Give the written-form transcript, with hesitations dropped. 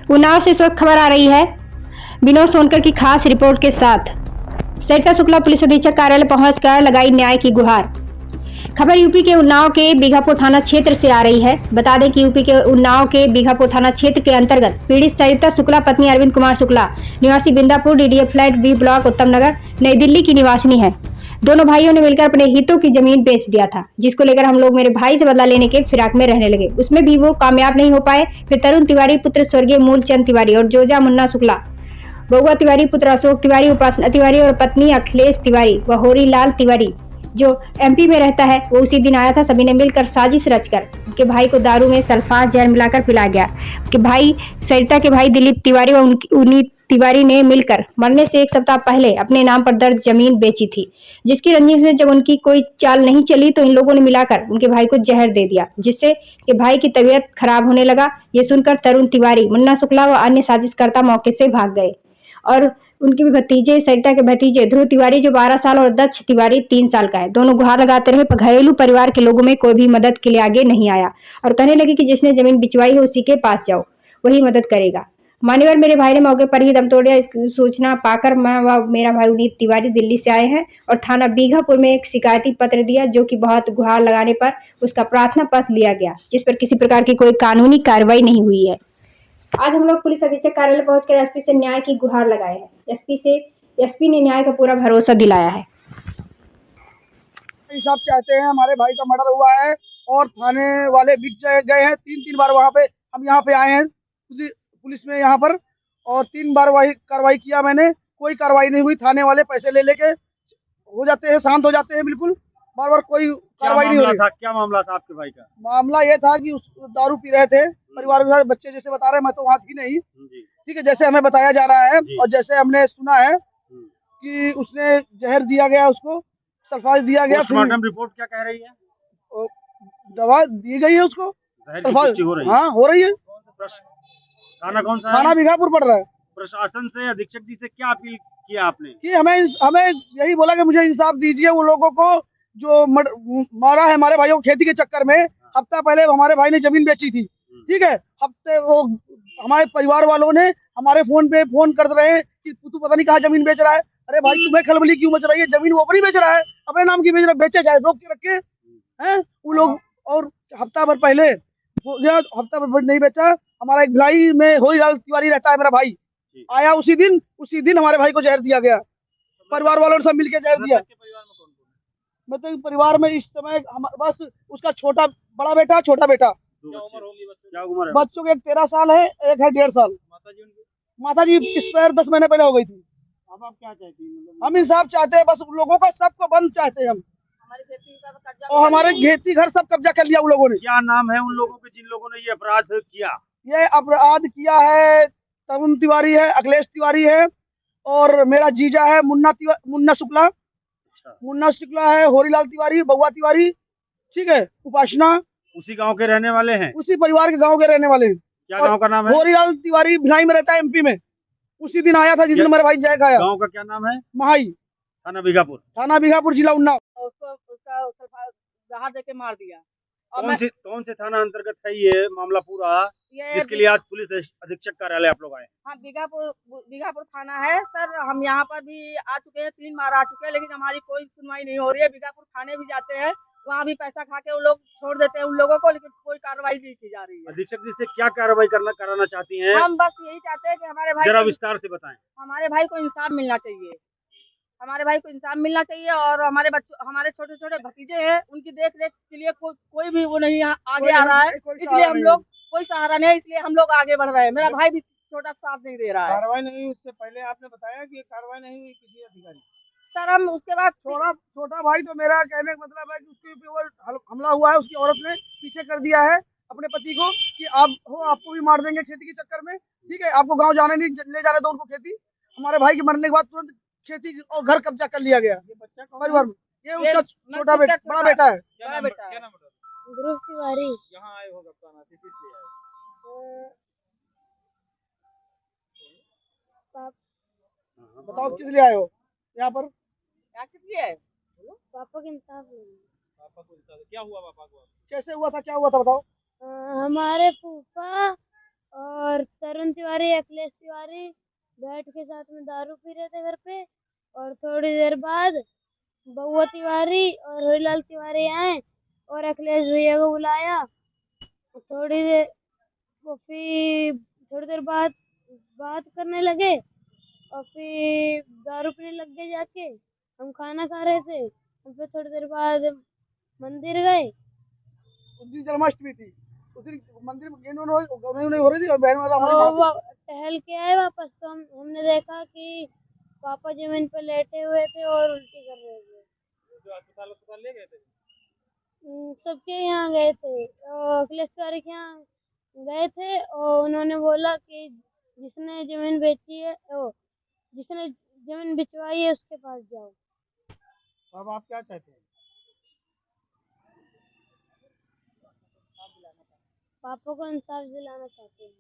उन्नाव से इस वक्त खबर आ रही है विनोद सोनकर की खास रिपोर्ट के साथ। सरिता शुक्ला पुलिस अधीक्षक कार्यालय पहुंचकर लगाई न्याय की गुहार। खबर यूपी के उन्नाव के बीघापुर थाना क्षेत्र से आ रही है। बता दें कि यूपी के उन्नाव के बीघापुर थाना क्षेत्र के अंतर्गत पीड़ित सरिता शुक्ला पत्नी अरविंद कुमार शुक्ला निवासी Bindapur DDA flat B block Uttam Nagar नई दिल्ली की निवासिनी है। दोनों भाइयों ने मिलकर अपने हितों की जमीन बेच दिया था, जिसको लेकर हम लोग मेरे भाई से बदला लेने के फिराक में रहने लगे। उसमें भी वो कामयाब नहीं हो पाए। फिर तरुण तिवारी पुत्र स्वर्गीय मूलचंद तिवारी और जोजा मुन्ना शुक्ला, बउआ तिवारी पुत्र अशोक तिवारी, उपासना तिवारी और पत्नी अखिलेश तिवारी व होरीलाल तिवारी जो एमपी में रहता है, वो उसी दिन आया था। सभी ने मिलकर साजिश रचकर उनके भाई को दारू में सल्फार जहर मिलाकर पिलाया गया। उनके भाई सरिता के भाई दिलीप तिवारी व उन्हीं तिवारी ने मिलकर मरने से एक सप्ताह पहले अपने नाम पर दर्ज जमीन बेची थी, जिसकी रंजिश में जब उनकी कोई चाल नहीं चली तो इन लोगों ने मिलाकर उनके भाई को जहर दे दिया, जिससे के भाई की तबीयत खराब होने लगा। ये सुनकर तरुण तिवारी, मुन्ना शुक्ला व अन्य साजिशकर्ता मौके से भाग गए और उनके भी भतीजे सरिता के भतीजे ध्रुव तिवारी जो 12 साल और दक्ष तिवारी 3 साल का है, दोनों गुहार लगाते रहे। पर घरेलू परिवार के लोगों में कोई भी मदद के लिए आगे नहीं आया और कहने लगे कि जिसने जमीन बिचवाई है उसी के पास जाओ, वही मदद करेगा। मान्यवर मेरे भाई ने मौके पर ही दम तोड़ दिया। इसकी सूचना पाकर मैं व मेरा भाई उन्नीत तिवारी दिल्ली से आए हैं और थाना बीघापुर में एक शिकायती पत्र दिया, जो कि बहुत गुहार लगाने पर उसका प्रार्थना पत्र लिया गया, जिस पर किसी प्रकार की कोई कानूनी कार्रवाई नहीं हुई है। आज हम लोग पुलिस अधीक्षक कार्यालय पहुंचकर एसपी से न्याय की गुहार लगाए हैं। एसपी ने न्याय का पूरा भरोसा दिलाया है। इंसाफ चाहते हैं। हमारे भाई का मर्डर हुआ है और थाने वाले बिक गए हैं। 3 बार वहाँ पे हम यहाँ पे आए हैं पुलिस में यहाँ पर, और 3 बार वही कार्रवाई किया मैंने, कोई कार्रवाई नहीं हुई। थाने वाले पैसे ले लेके हो जाते हैं, शांत हो जाते हैं, बिल्कुल बार बार कोई कार्रवाई नहीं हो रही। क्या मामला था आपके भाई का? मामला ये था कि दारू पी रहे थे परिवार के साथ। बच्चे जैसे बता रहे हैं, मैं तो वहाँ थी नहीं, ठीक है, जैसे हमें बताया जा रहा है और जैसे हमने सुना है कि उसने जहर दिया गया, उसको सल्फार दिया गया। पोस्टमार्टम रिपोर्ट क्या कह रही है? दवा दी गई है उसको, हो रही है। हाँ, हो रही है। थाना कौन सा है? थाना बीघापुर पड़ रहा है। प्रशासन से, अधीक्षक जी से क्या अपील किया आपने? कि हमें यही बोला कि मुझे इंसाफ दीजिए वो लोगों को जो मारा है हमारे भाइयों को खेती के चक्कर में। हफ्ता पहले हमारे भाई ने जमीन बेची थी, ठीक है। हफ्ते वो हमारे परिवार वालों ने हमारे फोन पे फोन कर रहे हैं कि तू पता नहीं कहाँ जमीन बेच रहा है। अरे भाई, तुम्हें खलबली क्यों मच रही है? जमीन वो अपनी बेच रहा है, अपने नाम की बेच रहा है, बेचे जाए, रोक के रखे हैं वो लोग। और हफ्ता भर पहले हफ्ता भर नहीं बेचा। हमारा एक भिलाई में होरीलाल तिवारी रहता है, मेरा भाई आया उसी दिन हमारे भाई को जहर दिया गया। परिवार वालों ने सब मिलके जहर दिया। मतलब परिवार में इस समय बस उसका बड़ा बेटा, छोटा बेटा। क्या उम्र है? बच्चों के 13 साल है, एक है 1.5 साल। माता जी इस पर 10 महीने पहले हो गई थी। अब आप क्या चाहती हैं? हम इंसाफ चाहते हैं, बस उन लोगों का सबको बंद चाहते हैं हम। और हमारे खेती घर सब कब्जा कर लिया उन लोगों ने। क्या नाम है उन लोगों के जिन लोगों ने ये अपराध किया? ये अपराध किया है तरुण तिवारी है, अखिलेश तिवारी है, और मेरा जीजा है मुन्ना शुक्ला। मुन्ना शुक्ला है, होरीलाल तिवारी, बउआ तिवारी, ठीक है, उपासना। उसी गांव के रहने वाले हैं? उसी परिवार के गांव के रहने वाले हैं। क्या गांव का नाम है? होरीलाल तिवारी भिलाई में रहता है, एमपी में। उसी दिन आया था जिस दिन मेरे भाई जय खाया। गांव का क्या नाम है? महाई, थाना बीघापुर, जिला उन्नाव। उसका जहर देके मार दिया। कौन से थाना अंतर्गत है ये मामला पूरा, जिसके लिए आज पुलिस अधीक्षक कार्यालय आप लोग आए? हाँ, बीघापुर थाना है सर। हम यहाँ पर भी आ चुके हैं, 3 बार आ चुके हैं, लेकिन हमारी कोई सुनवाई नहीं हो रही है। बीघापुर थाने भी जाते हैं, वहाँ भी पैसा खा के वो लोग छोड़ देते हैं उन लोगों को, लेकिन कोई कार्रवाई नहीं की जा रही है। अधीक्षक जी से क्या कार्रवाई कराना चाहती हैं? हम बस यही चाहते हैं कि हमारे भाई, जरा विस्तार से बताएं। हमारे भाई को इंसाफ मिलना चाहिए। हमारे भाई को इंसाफ मिलना चाहिए, और हमारे बच्चों, हमारे छोटे छोटे भतीजे हैं, उनकी देख रेख के लिए कोई भी वो नहीं आगे आ रहा है। इसलिए हम लोग, कोई सहारा नहीं है, इसलिए हम लोग आगे बढ़ रहे हैं। मेरा भाई भी छोटा साथ नहीं दे रहा है। कार्रवाई नहीं हुई, उससे पहले आपने बताया कि कार्रवाई नहीं हुई किसी अधिकारी। सर हम उसके बाद छोटा भाई तो मेरा कहने का मतलब है कि उसके ऊपर हमला हुआ है, उसकी औरत ने पीछे कर दिया है अपने पति को कि आपको भी मार देंगे खेती के चक्कर में, ठीक है, आपको गांव जाने नहीं ले जाने दो उनको खेती। हमारे भाई के मरने के बाद तुरंत खेती और घर कब्जा कर लिया गया। ये बच्चा परिवार में, ये उसका बड़ा बेटा है। क्या नाम? ध्रुव तिवारी। यहाँ आए हो बताना इसलिए बताओ किस लिए आए हो यहाँ पर? किस लिए है? पापा के इंसाफ पापा को क्या हुआ? पापा को कैसे हुआ था, क्या हुआ था बताओ। हमारे फूफा और तरुण तिवारी, अखिलेश तिवारी बैठ के साथ में दारू पी रहे थे घर पे। और थोड़ी देर बाद बउआ तिवारी और हरिलाल तिवारी आए और अखिलेश भैया को बुलाया। थोड़ी देर वो फिर थोड़ी देर बाद बात करने लगे और फिर दारू पीने लग गए जाके। हम खाना खा रहे थे और फिर थोड़ी देर बाद मंदिर गए। उस दिन जन्माष्टमी थी, उस दिन मंदिर में गेंद हो रही थी और बहन वाला हमारी और वहाँ थी। टहल के आए वापस तो हमने देखा कि पापा जमीन पे लेटे हुए थे और उल्टी कर रहे थे। जो अस्पताल ले गए थे? सबके यहाँ गए थे और अखिलेश तिवारी के यहाँ गए थे और उन्होंने बोला कि जिसने जमीन बेची है जिसने जमीन बिचवाई है उसके पास जाओ। अब आप क्या चाहते हैं? पापा को इंसाफ दिलाना चाहते हैं।